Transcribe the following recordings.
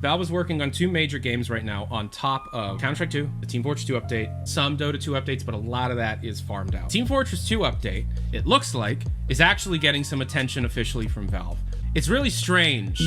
Valve is working on 2 major games right now on top of Counter-Strike 2, the Team Fortress 2 update, some Dota 2 updates, but a lot of that is farmed out. Team Fortress 2 update, it looks like, is actually getting some attention officially from Valve. It's really strange.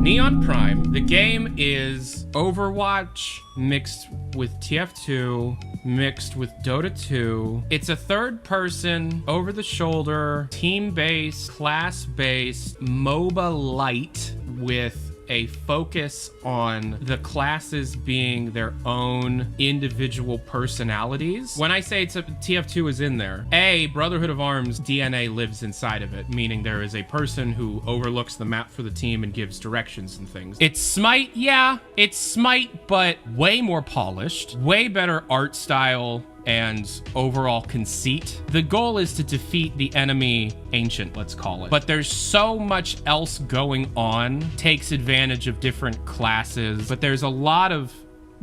Neon Prime, the game is Overwatch mixed with TF2, mixed with Dota 2. It's a third-person, over-the-shoulder, team-based, class-based, MOBA light with a focus on the classes being their own individual personalities. When I say TF2 is in there, Brotherhood of Arms DNA lives inside of it, meaning there is a person who overlooks the map for the team and gives directions and things. It's Smite, yeah, it's Smite, but way more polished, way better art style and overall conceit. The goal is to defeat the enemy ancient, let's call it. But there's so much else going on, takes advantage of different classes, but there's a lot of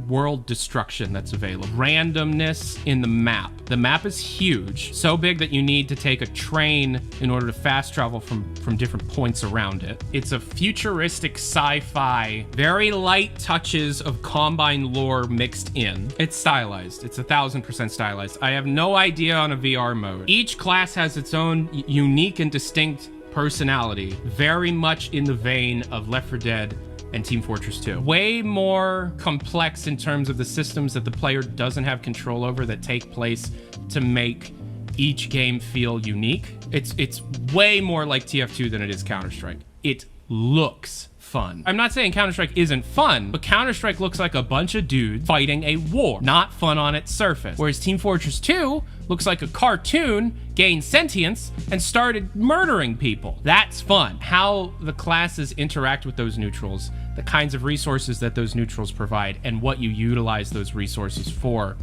world destruction that's available. Randomness in the map. The map is huge, so big that you need to take a train in order to fast travel from different points around it. It's a futuristic sci-fi, very light touches of Combine lore mixed in. It's stylized. It's 1000% stylized. I have no idea on a VR mode. Each class has its own unique and distinct personality, very much in the vein of Left 4 Dead and Team Fortress 2. Way more complex in terms of the systems that the player doesn't have control over that take place to make each game feel unique. It's way more like TF2 than it is Counter-Strike. It looks fun. I'm not saying Counter-Strike isn't fun, but Counter-Strike looks like a bunch of dudes fighting a war, not fun on its surface. Whereas Team Fortress 2 looks like a cartoon, gained sentience, and started murdering people. That's fun. How the classes interact with those neutrals, the kinds of resources that those neutrals provide, and what you utilize those resources for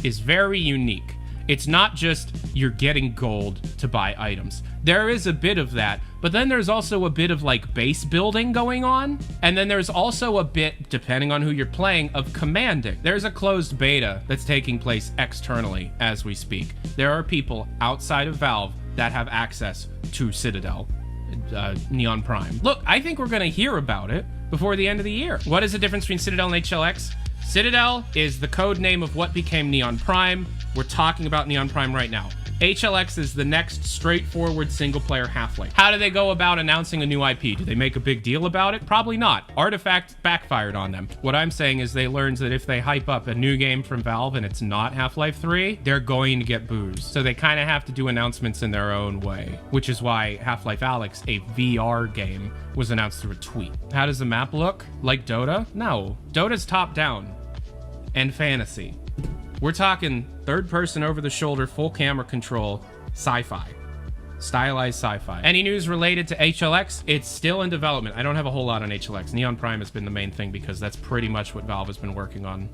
is very unique. It's not just you're getting gold to buy items. There is a bit of that, but then there's also a bit of like base building going on. And then there's also a bit, depending on who you're playing, of commanding. There's a closed beta that's taking place externally as we speak. There are people outside of Valve that have access to Citadel, Neon Prime. Look, I think we're gonna hear about it before the end of the year. What is the difference between Citadel and HLX? Citadel is the code name of what became Neon Prime. We're talking about Neon Prime right now. HLX is the next straightforward single-player Half-Life. How do they go about announcing a new IP? Do they make a big deal about it? Probably not. Artifact backfired on them. What I'm saying is they learned that if they hype up a new game from Valve and it's not Half-Life 3, they're going to get boozed. So they kind of have to do announcements in their own way, which is why Half-Life Alyx, a VR game, was announced through a tweet. How does the map look? Like Dota? No. Dota's top-down and fantasy. We're talking third-person, over-the-shoulder, full camera control, sci-fi. Stylized sci-fi. Any news related to HLX? It's still in development. I don't have a whole lot on HLX. Neon Prime has been the main thing because that's pretty much what Valve has been working on.